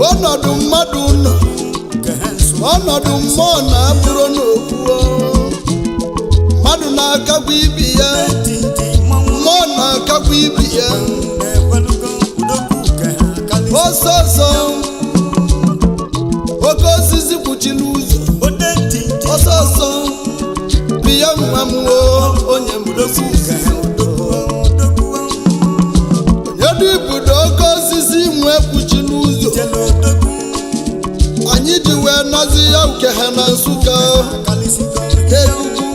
ọnọdụ mmadụ nọ ọnọdụ mmụọ na-abụrụ n'okwu mmadụ na-akagwa ibi ya mmụọ na-akagwa ibi ya ọsọsọ oke osisi kpuchiri ụzọ ọsọsọ biya nwa m onye mdosi onye ibudo oke osisi nwe kpuchiri ụzọ anyị ji wee nazi ya nke ha na Nsụka egugu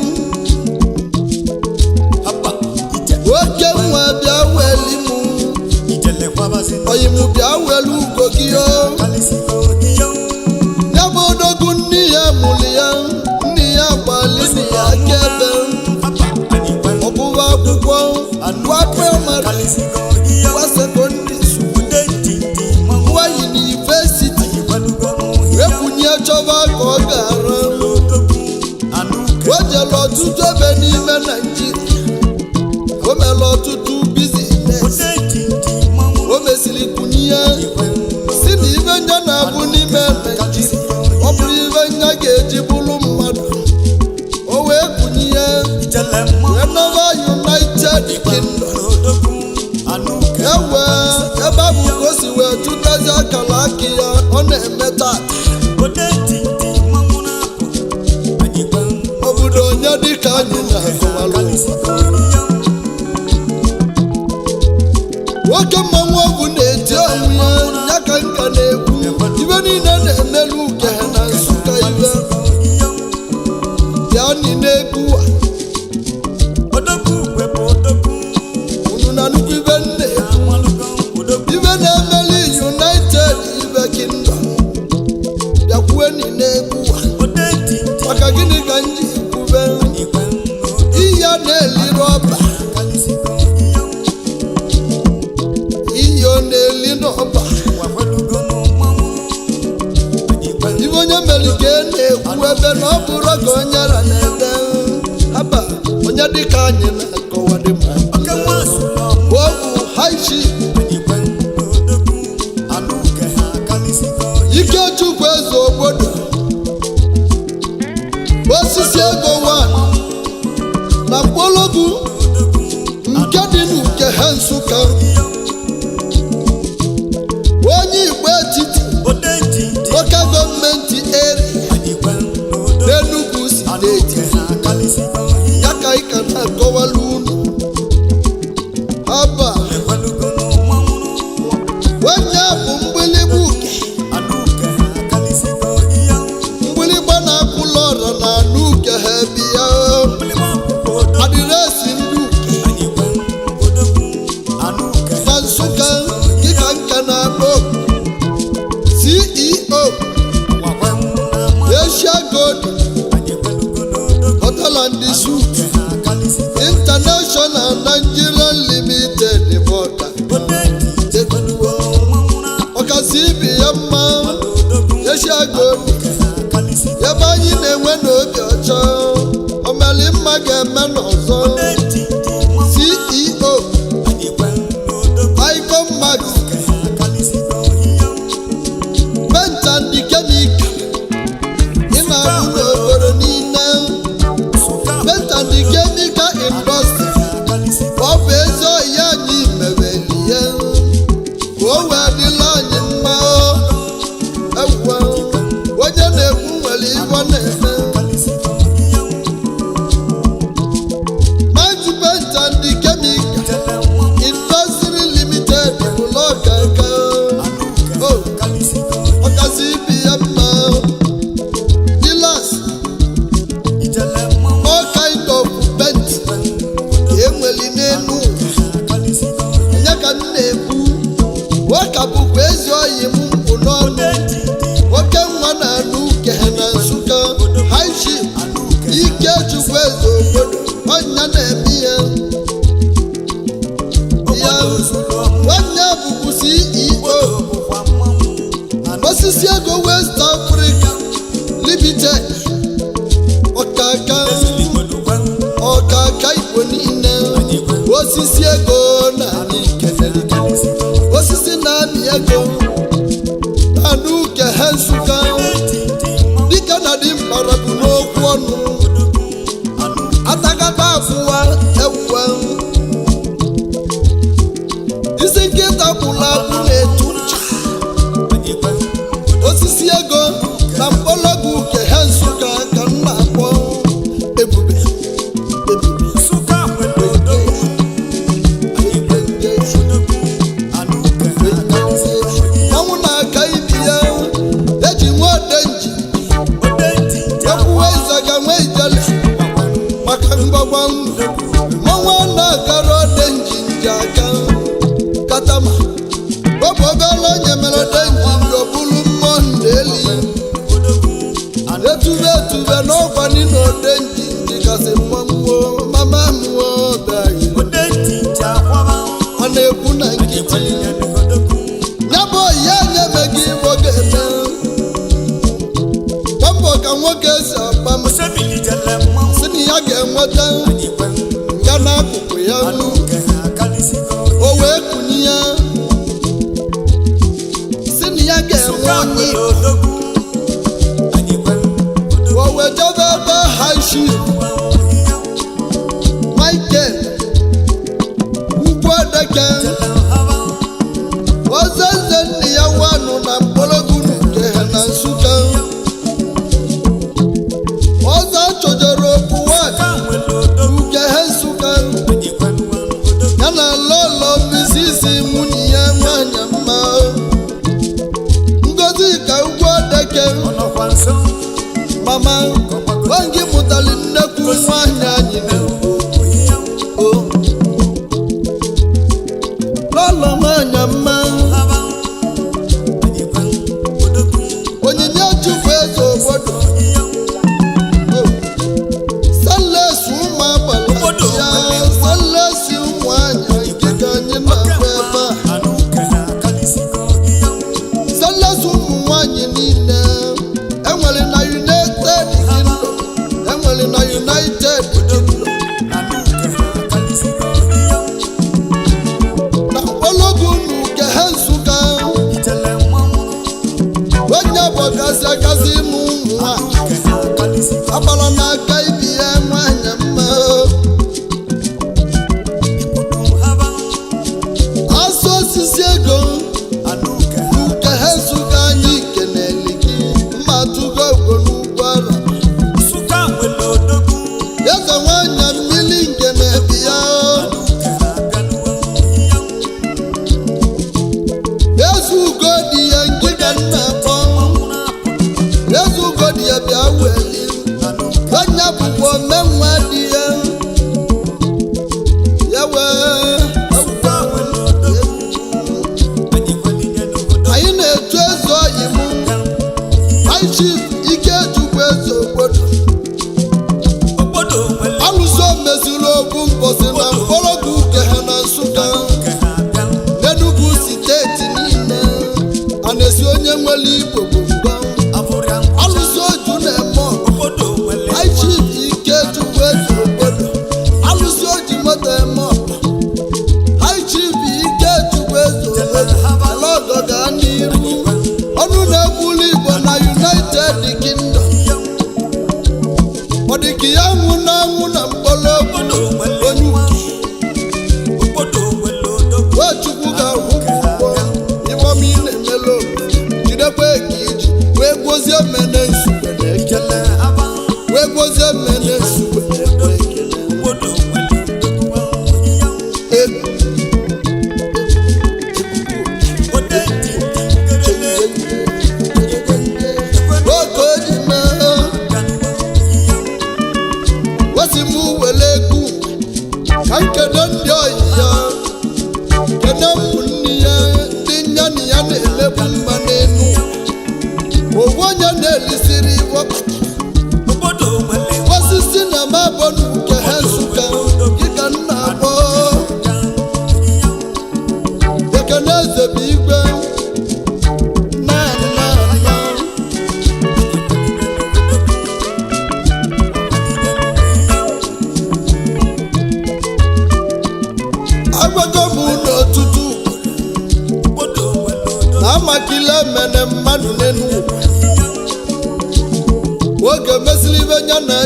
oke nwa bịa weli mụ oyi mụ bịa welu ugo gị ya bụ odogwu nne ya mụrụ ya nne ya gbalị nne ya kebe ọbụwa akwụkwọ gwa praịmarị gwa sekọndịrị gwa yunivesiti ekwunye chọba ka ọ gara o jere ọtụtụ ebe n'ime Naịjirịa o mere ọtụtụ bizines o mesiri kwunye ya si na ibe nya na-abụ n'ime Naịjirịa ọ bụrụ ibe nya ga-eji bụrụ mmadụ o wee kwunye ya wee nọba United Kingdom ewe ebe abụ ka o si wee chụtazi akara aka ya ọ na-eme taa obodo onye dịka anyị na-akọwalụ nwoke mmanwụ ọgwụ na-eti onwe ya ka nka na-ekwu ibe niile na-emelu uke ha na Nsụka ibe bịa niile egwu unu na nnukwu ibe nne ibe na-emeli United ibe Kingdom bịakwue niile egwu maka gịnị ka m ji kwube ihe a na-eli rọba ihe ọ na-eli n'ọba ibe onye mere ka e na-ekwu ebe na ọ bụrụ ka onye ra na-ede haba onye dịka anyị na-akọwa dị mma bụ haichi Ikechukwu eze Ogbodo osisi ego nwanyị na mkpọrọgwụ nke dị n'uke ha Nsụka onye Igbo etiti local gọọmenti area n'Enugu steeti ya ka ị ka na-akọwala unu haba onye bụ mgbịlịgba uke mgbịlịgba na-akụlọ ọra na anụ uke ha bịa adịresi ndị uke na Nsụka dịka nka na-akpọ CEO Asia Gold Hotel and Suites International Nigerian Limited Bọka ọkasị ibi ya mma Asia Gold ebe anyị na-enwe n'obi ọcha omeli mma ga-eme n'ọzọ CEO Icon Max Paint and Chemical ị na-arụ n'obodo niile Paint and Chemical Industry ọ bụ ezi oyi anyị mebeli ya ka o wee dịla anyị mma ewuwe onye na-ekwu nwere iwe na-eme Ikechukwu eze Ogbodo ọnya na-eme ya nwanne bụbu CEO osisi ego West Africa Limited ọkaka Igbo niile osisi ego na osisi na-amị ego anụke ha Nsụka dịka na dị mkpara bụ n'okwu ọnụ atagata afụwa ewuwa isi nkịta kwụrụ akwụ na-etu ncha osisi ego na mkpọlọgwụ nke ha Nsụka ka m na-akpọ ebube ọnwụ na-aka ibi ya eji nwa odenji ekwuwe ịzaga nwa ijele maka mgbagwa mmanwụ na-agara odenji nji aka katama ọbụgala onye mere odenji nji obulu mmụọ ndeli etube n'ọgwa nina odenji nji kasị mmụọ mama mmụọ ọbịa ọ na-ekwu na nkịtị nyabụ ya nyemeghị igbo ga-eme gbapụ ka nwoke si akpa m si na ya ga-enweta ya n'akụkụ ya o wee kunye ya si na ya ga-enwe onye o wee jebe ebe haishi Michael Ugwuadeke Ozeze nne ya nwanụ na mkpọrọgwụ nke ha na Nsụka ọzọ chọjọrọ okwu nke ha Nsụka ya na lọlọ misisi nwunye ya nwanyị mma Ngozi ka Ugwuadeke mama oge mụtali nnekwu nwanyị anyị lọlọ nwanyị mma onyinye Chukwu eze Ogbodo salesi ụmụ agbala ya salesi ụmụ anya nke ka anyị na-akwa ebe a salesi ụmụ nwanyị niile enwere na United Kingdom enwere na United Kingdom na mkpọlọgwụ nke ha Nsụka onye bọgasị agasị ịmụ ụmụ nwanyị agbara n'aka ibi ya nwanyị mma asụ osisi ego nke ha Nsụka anyị keneli gị mma tụgo ogbo n'ugwu ara eze nwanyị mmiri nke na-ebi ya eze ugo dị ya ngịga nna-akpọ eze ugo dị ya bịa weli onye bụkwa omenwa dị ya ya wee anyị na-etu eze oyi m Chief Ikechukwu eze Ogbodo alụso mezuru okwu mbosi na mkpọrọgwụ nke ha na Nsụka n'Enugu steeti niile a na-esi onye nwere Igbo bụ mgba alụso oju na-eme ọgụ Chief Ikechukwu eze Ogbodo alụso oji moto eme ọgụ Chief Ikechukwu eze Ogbodo ala ọgọ gaa n'iru ọnụ na-ekwulu Igbo na United Kingdom ọ dị ka ya nwụ na mkpọrọgwụ onye Chukwu ga-ahụ ụgwọ ịgbọm ị na-emela jidekwa eke iji wee gwozie mmene Nsugbe na ekele wee gwozie mmene Nsugbe na ekele ka nkene ndị oyi ya kene ụmụnne ya ndị nya na ya na-elebu mma n'elu owu onye na-elisiri osisi na mabụ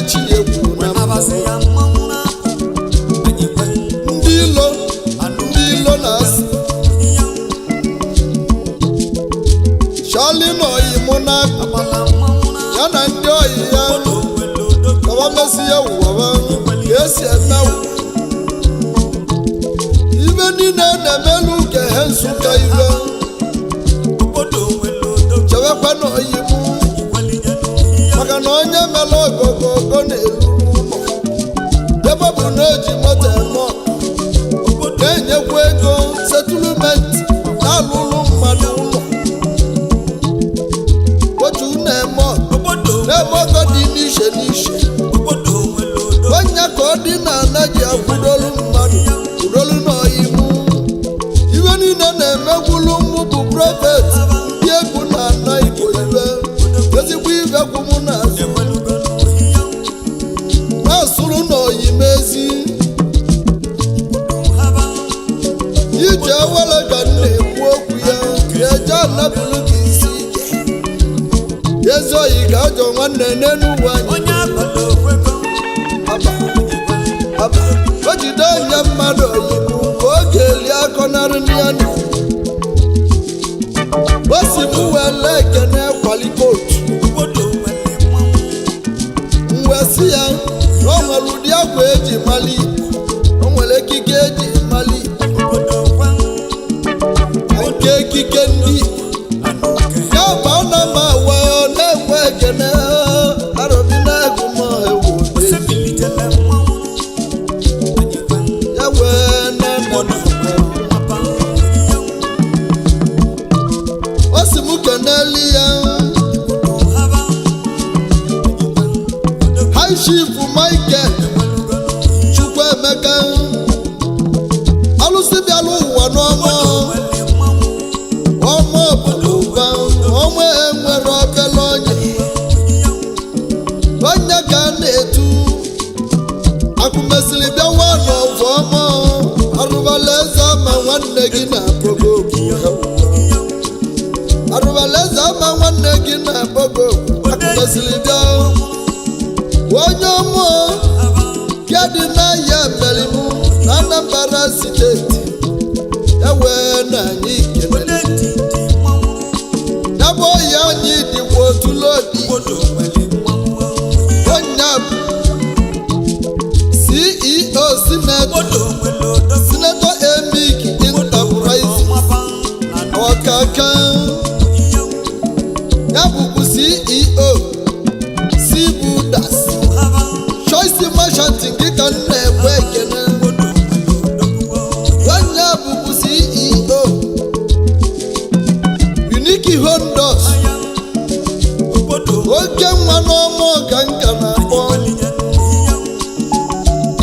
chi egwu na ndị ilo na-asị Charlie na oyi mụ na ya na ndị oyi ya kawa mesi ya ụwa ka esi eme ibe niile na-emelu ka he Nsụka ibe chewekwa na oyi mụ maka na onye mere ogogogo na-elu ụlọ ebe bụ na o ji moto eme na-enyekwa ego setụlụmentị na-alụlụ mmadụ ụlọ otu na-eme n'ebe ọgọ dị n'iche n'iche onye ka ọ dị na anaghị akwụdolu mmadụ kwụdolu n'oyiwu iwe niile na-emegbulu mụ bụ prọfet ndị egwu na ana Igbo ibe ezigbo ibe kwụmụ na-azụ na-asụrụ n'oyimezi ije ewele ka m na-ekwu okwu ya eje anabụrụ gị isi ike ezi oyi ka ajọ nwanne n'enugwu anyị o jide onye mmadụ oyibo ka ọ ga-eli akọnarị ya na o si m wele ekene kwali kotu mgbe si ya na o nwere ụdị agwa eji mali Igbo o nwere ekike eji mali Igbo nke ekike ndị Igbo ya bụ ana m awa na-enwe ekene arụbi na-egwu m ewu ya wee na-eme o si m keneli ya High Chief Michael Chukwuemeka alụsị bịala ụwa n'ọma obodo ụba ọnwa enwere obele onye ka a na-etu akụmesiri bịawa n'ọvụ ọma Aruvaluezeama nwanne gị na-akpọgo Aruvaluezeama nwanne gị na-akpọgo akụmesiri bịa onye ọmụ kedị n'ahịa mmerimụ na Anambra steeti ewee na anyị ikele ya bụ oyi anyị dịkwa otulodi onye bụ CEO Senator Emik Enterprise ọkaka ya bụkwa CEO Sibudas Choice Merchant gị ka m na-ekwe ekene onye bụkwa CEO Unique Hondos oke nwa n'ọma ọka nka na-akpọ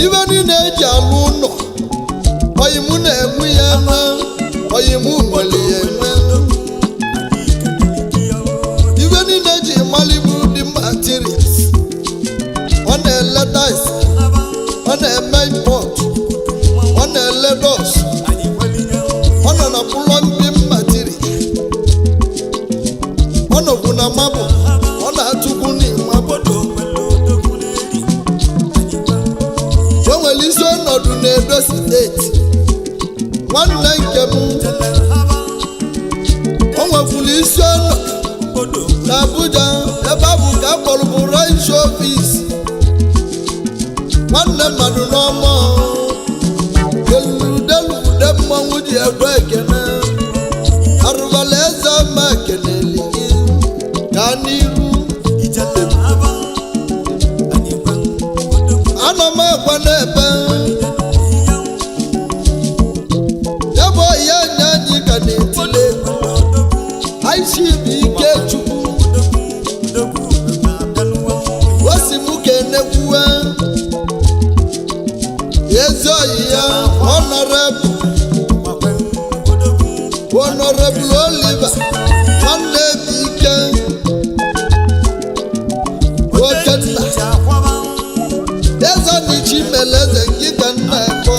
ibe niile eji alụ ụlọ oyimu na-enwe ya na oyimu nwere ya eme ibe niile eji malibu dị materials ọ na-ele dice ọ na-eme import ọ na-ele dos ọ nọ na plumbing material ọ nọkwu na mabụ ọ na-atụkwu n'ịmabụ o nwere isi ọnọdụ n'Edo steeti nwanne nke m o nwekwuru isi ọnọdụ na Abuja ebe a bụ ka a kpọrọ bụ ranch office nwanne mmadụ n'ọma delude mmanwụ ji egwe ekene Aruvaluezeama keneli gị gaa n'iru ana m agwa n'ebe ya bụ ihe anya anyị ka na-etile High Chief Ikechukwu o si m kenekwuwe ezi oyi ya Honorable Oliver nwanne bụ ike Okenna eze n'ichi meleze gị ka nna ekọ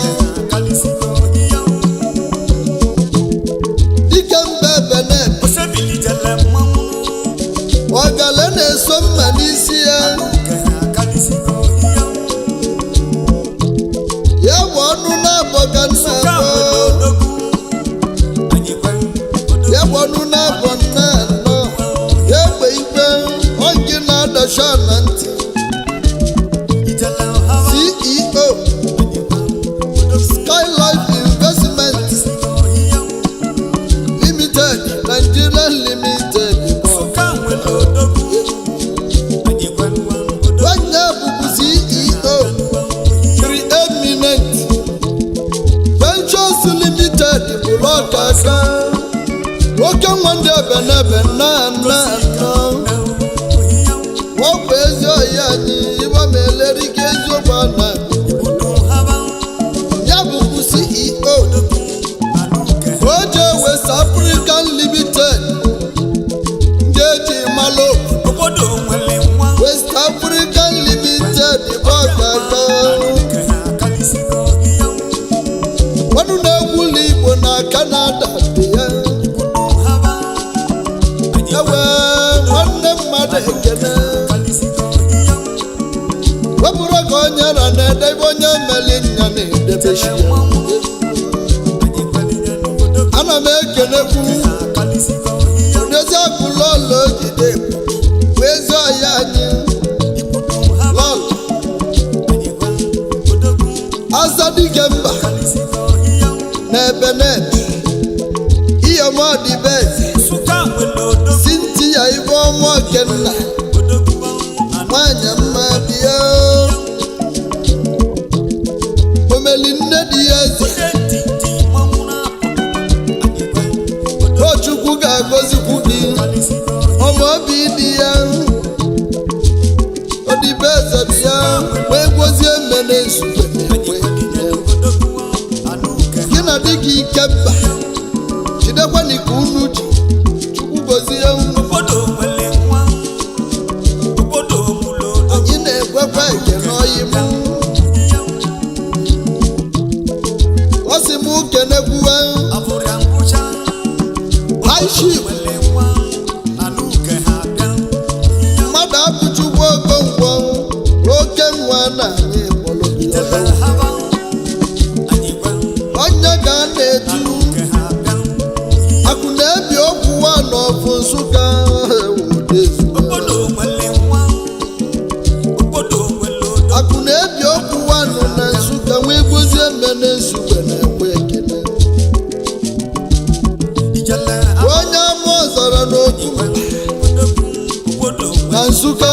dike mba Benet ọgale na-eso mma n'isi ya Nsugbe oke nwa ndị ebe n'ebe nna ọkwa ezi oyi anyị ibe ma eleri ka eziokwu ana ya bụkwu CEO oje West African Limited ndị eji malụ West African Limited bụ ọgaga ọnụ na-egwuli Igbo na Canada dị ya ewe nwanne mmadụ ekene wepụrụ ka onye ra na-edebe onye meli nya na-edebechi ya ana m ekenekwu odezi akụlụ ọla ojide wee ezi ọya anyị lọl azadige mba n'ebe n'ebe iyomọdịbeze Cynthia ibe ọmụ okenna nwanyị mma bịa omeli nne dị ya eze Chukwu ga-agọzikwu gị ọma obi dị ya odibeze bịa wee gọzie mmene Nsugbe gị na dị gị Ikemba jidekwana ka unu ji Chukwu gọzie anyị na-ekwekwa ekene ọyị m ọ sị m kenekwuwe Aiship mmadụ abụchukwu Okonkwo oke nwa na anyị kpọrọ onye ga na-etu akụ na-ebi okwu n'ọfụ Nsugbe akụ na-ebi okwu nọ na Nsugbe nwee gbozie mmene Nsugbe na-ekwe ekele onye ama ọzara n'otu na Nsugbe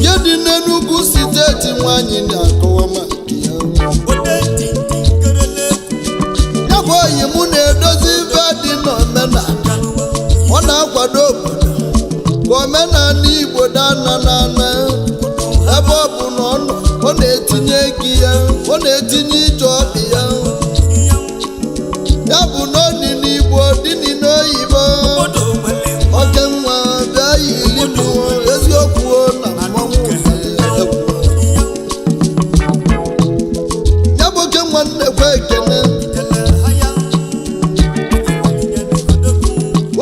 ya dị n'Enugu steeti nwanyị na-akọwa maka ya bụ oyi mụ na-edozi ibe dị n'omenala ọ na-akwado obodo ka omenala Igbo dana n'ana ebe ọ bụ na ọ na-etinye gị ya ọ na-etinye ije ọbị ya ya bụ na ọ dị n'Igbo dị n'oyibo oke nwa bịa yiri m eziokwu na mmanwụ ya bụ oke nwa nnekwe ekene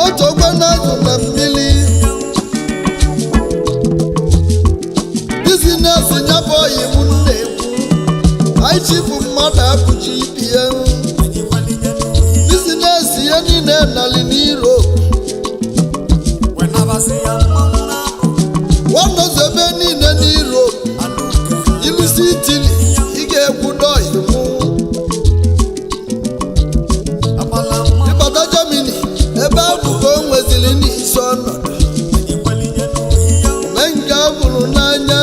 otu ogbe na-azụ na mmiri bizinesi ya bụ oyi m na-ekwu anyị chifu mmadụ abụchi ibi ya bizinesi ya niile nali n'Europe nwanọzọ ebe niile n'Europe ilusi Italy ị ga-ekwu dọyi mụ ịbata Germany ebe abụ ka o nweziri n'isi ọnọdụ mee nke a bụrụ n'anya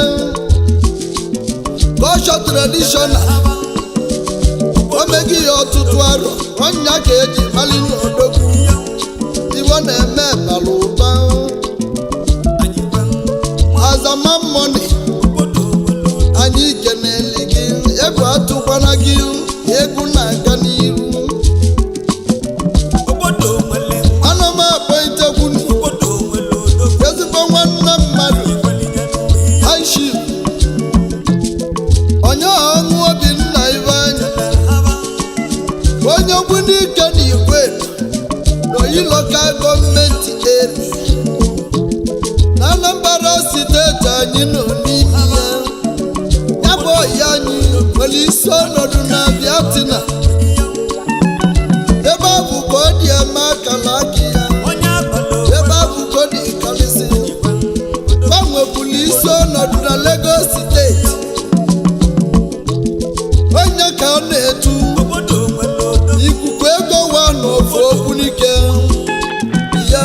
culture traditional o meghị ya ọtụtụ arọ ọnya ka eji mali n'odogwu Igbo na-eme bara ụba azama mmọni anyị keneli gị egwu atụkwana gị egwu na-aga n'iru ana m akpọ itekwu ezigbo nwanne mmadụ Aiship onye ọṅụ Obinna ibe anya onye ogbu n'ike na Igwe n'Oyi Local Gọọmenti eri na Anambra steeti anyị nọ n'ime ya bụ oyi anyị nwere isi ọnọdụ na Vietnam ebe abụ ka ọ dị eme akala aka ya ebe abụ ka ọ dị karịsị gbanwebụla isi ọnọdụ na Lagos steeti onye ka ọ na-etu ikuku ego wa n'ofu Ogbunike ya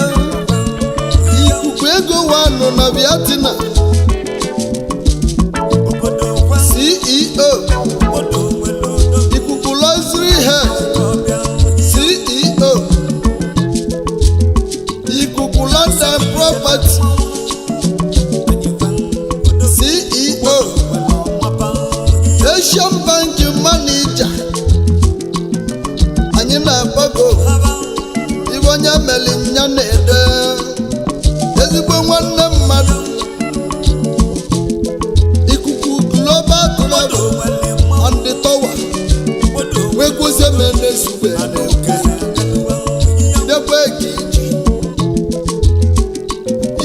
ikuku ego wa nọ na Vietnam CEO ikuku Lois bank manager anyị na-akpọgo ibe onye meli nya na-ede ezigbo nwanne mmadụ ikuku global club on the tower wekwuzie mene Nsugbe dekwe gị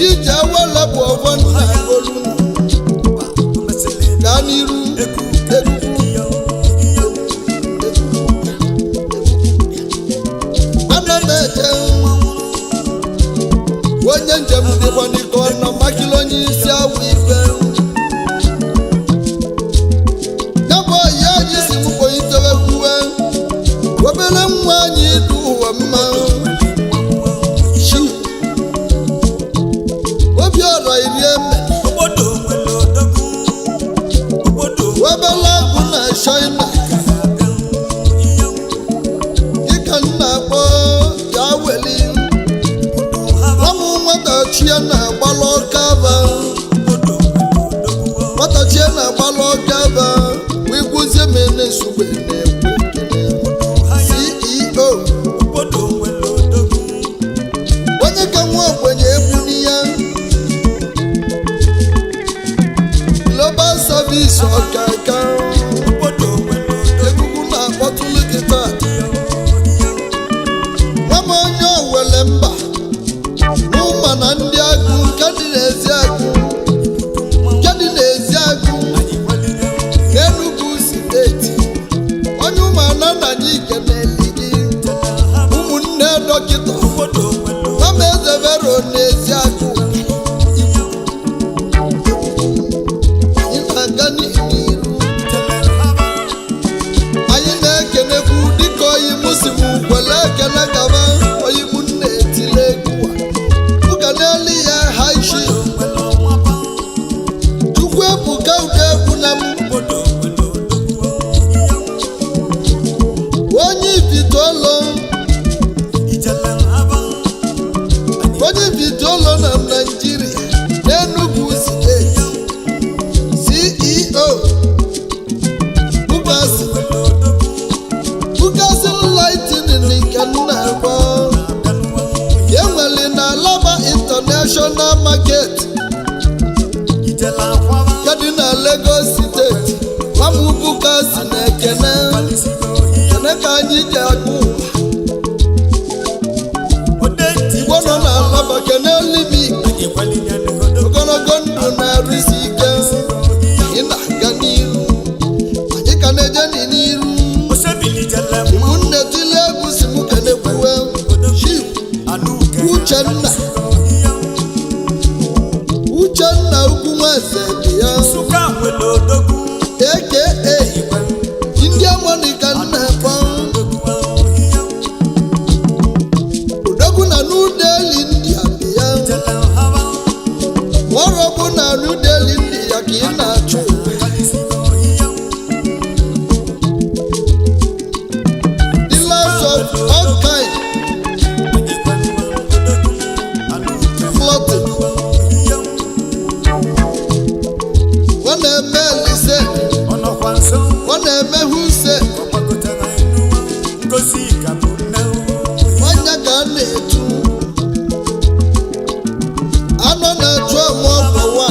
ije awala bụ ọgbọ nna olu gaa n'iru ana m eje onye njem dịkwa n'iko nọ makila onye isi awụ ife ya bụ ya anyị si mụkpọ itewe kwuwe obere nwa anyị ịdụ ụwa mma obi ọrọ iri eme webela agwụ na China dịka nna akpọ ga weli ọmụ nwatachie na-agbalụ ọkaba nwatachie na-agbalụ ọkaba wegwuzie mene Nsugbe CEO onye ka nwa ogbenye egwu n'iya global service ọkaka egwugwu na-akpọtụlụ gị taa nwama onye owele mba n'ụma na ndị agụ nke dị n'ezi agụ n'Enugu steeti onye ụmụana na anyị keneli gị ụmụnne dọkịta nwama eze vero n'ezi agụ anyị na-aga n'iru anyị na-ekenekwu dịka oyi muslim kwele ekele gaba oyi mụ na-etile egwu ụka n'elu ya haishi Chukwu ebuka ude egwu na m onye ibitolo na Naịjirịa n'Enugu steeti CEO Bugasi Lightning nke nna agba enwere na Alaba International Market kedụ na Lagos steeti amụ Bugasi na ekene ka anyị ji agụ Igbo nọ na Alaba kene libi ogologo ndụ na-arụsi ike ị na-aga n'iru anyị ka na-eje n'iru ụmụnne tile egwu si mụ kenekwuwe Chief Uchenna ugwu nweze dị ya aka ndị Monica nna akpọ odogwu na New Delhi India dị ya ọrọbụ na New Delhi India ka ị na-achụ dealers of all kind floating ọ na-eme lise ọ na-eme huse nwanya ka a na-etu anọ na-achụ amụ ọgbawa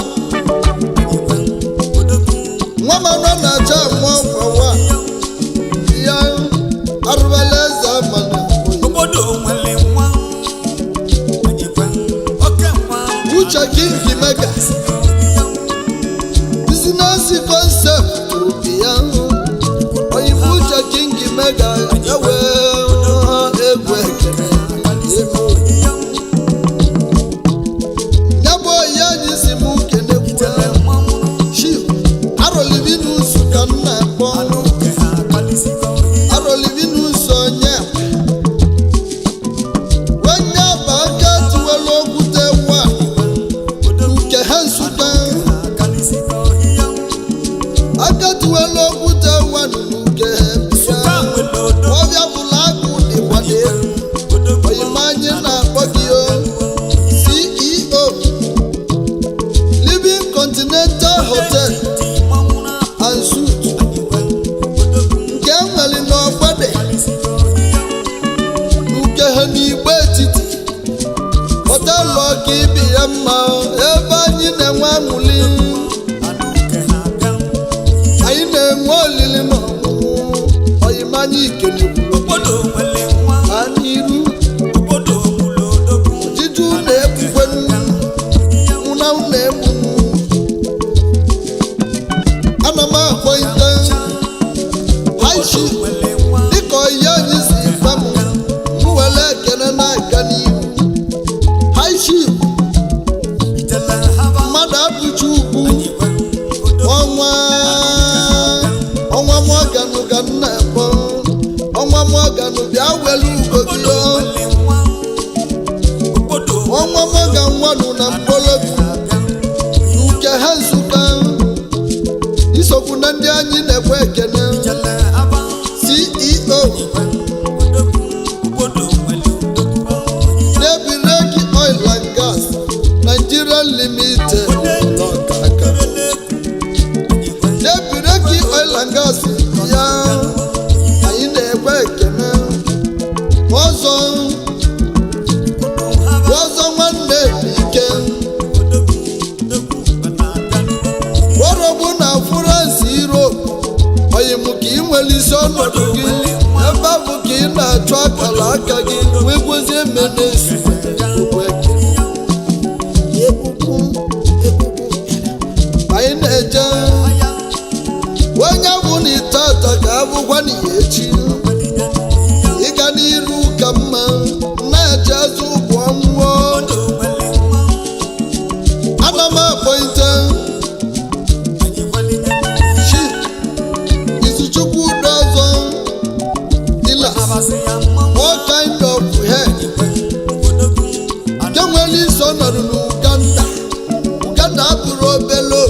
nwa m anọ na-achụ amụ ọgbawa ya Aruvaluezeama Igbo uche King Mega business concept obi ya oyibo uche Morganu ka nna ekpo ọnwa Morganu bịa welu ugo gị ọnwa Morgan nwanụ na mkpolobi nke ha Nsukka isokwu na ndị anyị na-ekwe ekene CEO Nebireki Oil and Gas Nigeria Limited Nebireki Oil and Gas ya anyị na-ekwe ekene ọzọ nwanne ike worobu na France Europe oyimu ka ị nwere isi ọnọdụ gị ebe bụ ka ị na-achụ akara aka gị wee gwozie menesu anyị na-eje onye bụ na itata ka abụkwa na ya echi ịga n'iru ka mma na-eje azụ ụgbọ nwụọ ana m akpọite Ikechukwu ọzọ dila all kind of hair nke nwere isi ọnọdụ n'Uganda abụrụ obele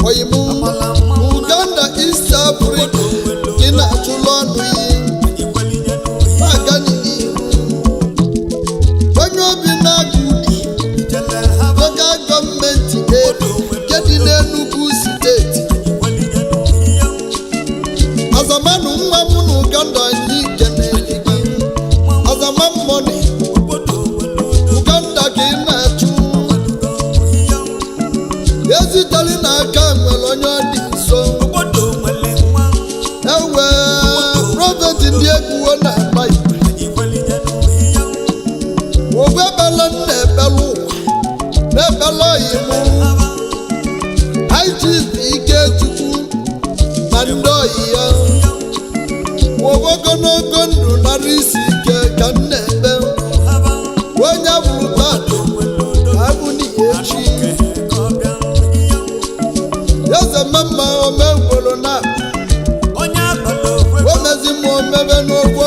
oyimu Uganda East Africa gị na-achụlụ ọnụ iyi aga n'ihu onye obi na-agụ ụdị local gọọmenti elu nke dị n'Enugu steeti azamanụ nwa m na Uganda anyị keneli gị azama mmọnị Uganda ka ị na-achụ ezitali n'aka nwere onye ọ dị nso ewe prọfeti ndị egwuo na-agba igwe ogwebele na-ebelu ụwa na-ebele oyimu IGP Ikechukwu na ndị oyi ya ogologo ndụ nara isi ike ka m na-ebe onye bụrụ tata ka abụ n'ihe echi eze mmemme omegworo na omezi m omebe n'ogbo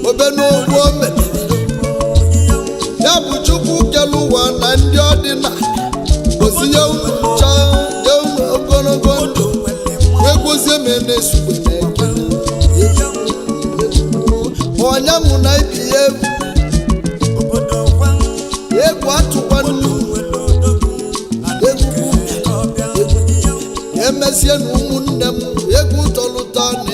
obe n'ogbo ome ya bụ Chukwu kelu ụwa na ndị ọdịna gozie unu ncha nye unu ogologo ndụ egwozie m Nsugbe onye mụ na ibi ya egwu atụkwa nnu egwu emezie na ụmụnne m egwu tọlụta na